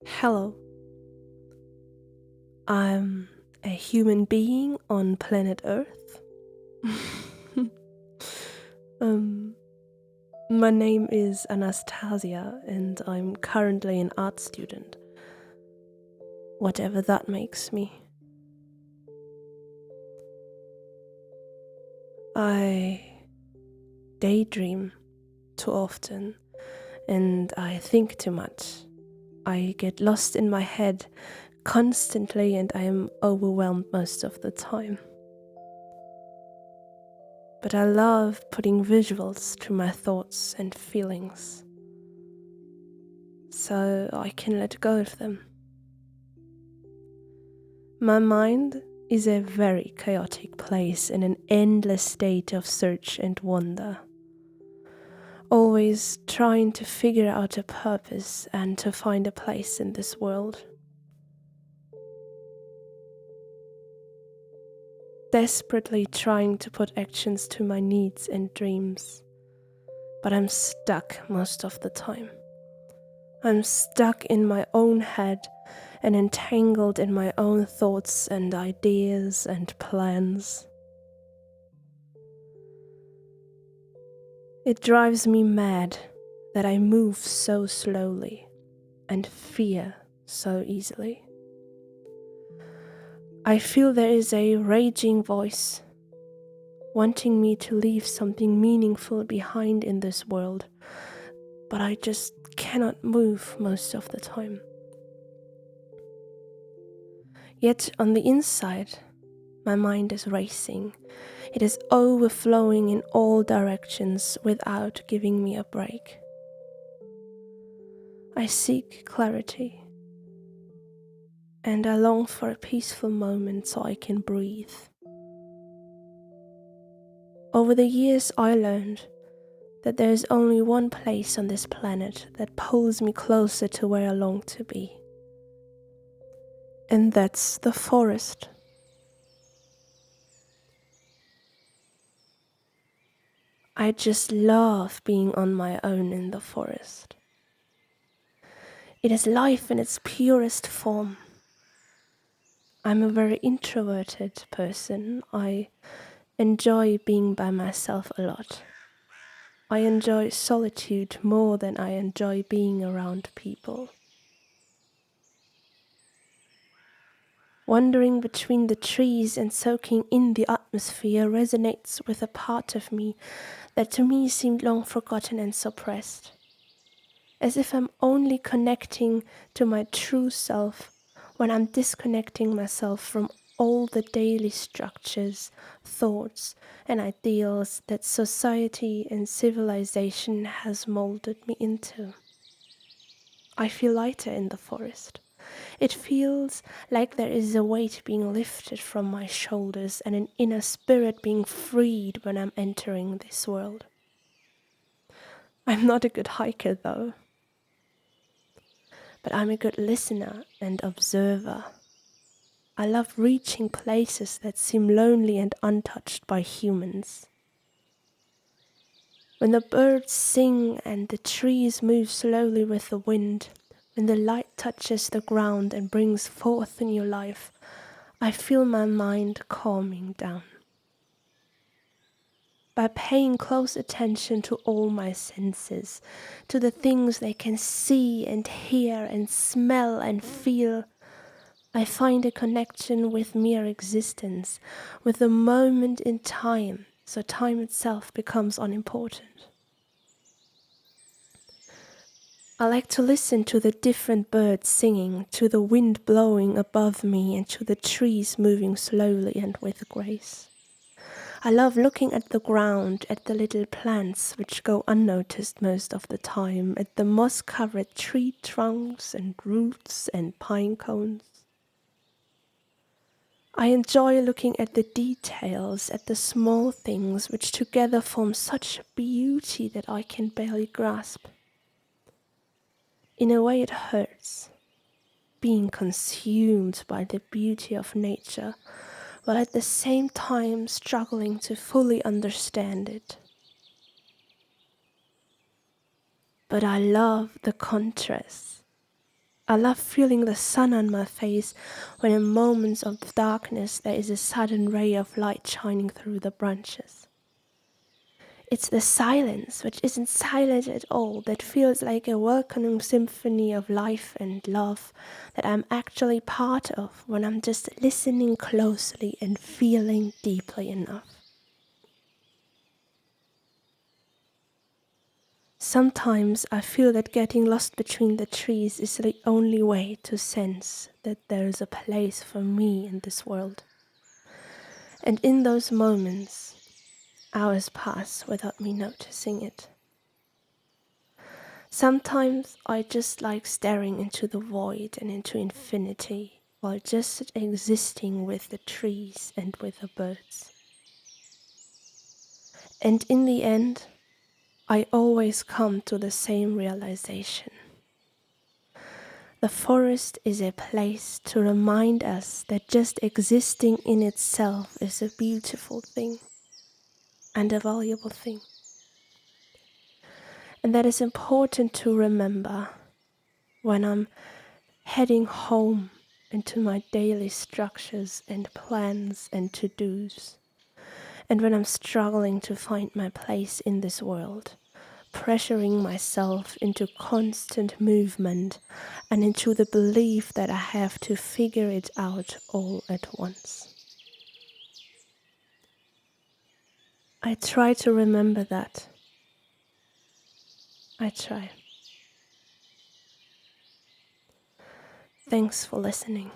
Hello, I'm a human being on planet Earth. um, my name is Anastasia, and I'm currently an art student, whatever that makes me. I daydream too often, and I think too much. I get lost in my head constantly, and I am overwhelmed most of the time. But I love putting visuals to my thoughts and feelings, so I can let go of them. My mind is a very chaotic place in an endless state of search and wonder, always trying to figure out a purpose and to find a place in this world. Desperately trying to put actions to my needs and dreams, but I'm stuck most of the time. I'm stuck in my own head and entangled in my own thoughts and ideas and plans. It drives me mad that I move so slowly and fear so easily. I feel there is a raging voice wanting me to leave something meaningful behind in this world, but I just cannot move most of the time. Yet on the inside, my mind is racing. It is overflowing in all directions without giving me a break. I seek clarity, and I long for a peaceful moment so I can breathe. Over the years, I learned that there is only one place on this planet that pulls me closer to where I long to be, and that's the forest. I just love being on my own in the forest. It is life in its purest form. I'm a very introverted person. I enjoy being by myself a lot. I enjoy solitude more than I enjoy being around people. Wandering between the trees and soaking in the atmosphere resonates with a part of me that to me seemed long forgotten and suppressed. As if I'm only connecting to my true self when I'm disconnecting myself from all the daily structures, thoughts, and ideals that society and civilization has molded me into. I feel lighter in the forest. It feels like there is a weight being lifted from my shoulders and an inner spirit being freed when I'm entering this world. I'm not a good hiker though, but I'm a good listener and observer. I love reaching places that seem lonely and untouched by humans. When the birds sing and the trees move slowly with the wind, when the light touches the ground and brings forth new life, I feel my mind calming down. By paying close attention to all my senses, to the things they can see and hear and smell and feel, I find a connection with mere existence, with the moment in time, so time itself becomes unimportant. I like to listen to the different birds singing, to the wind blowing above me, and to the trees moving slowly and with grace. I love looking at the ground, at the little plants which go unnoticed most of the time, at the moss-covered tree trunks and roots and pine cones. I enjoy looking at the details, at the small things which together form such beauty that I can barely grasp. In a way it hurts, being consumed by the beauty of nature, while at the same time struggling to fully understand it. But I love the contrast. I love feeling the sun on my face when in moments of darkness there is a sudden ray of light shining through the branches. It's the silence, which isn't silent at all, that feels like a welcoming symphony of life and love that I'm actually part of when I'm just listening closely and feeling deeply enough. Sometimes I feel that getting lost between the trees is the only way to sense that there is a place for me in this world. And in those moments, hours pass without me noticing it. Sometimes I just like staring into the void and into infinity while just existing with the trees and with the birds. And in the end, I always come to the same realization. The forest is a place to remind us that just existing in itself is a beautiful thing and a valuable thing. And that is important to remember when I'm heading home into my daily structures and plans and to-dos, and when I'm struggling to find my place in this world, pressuring myself into constant movement and into the belief that I have to figure it out all at once. I try to remember that. I try. Thanks for listening.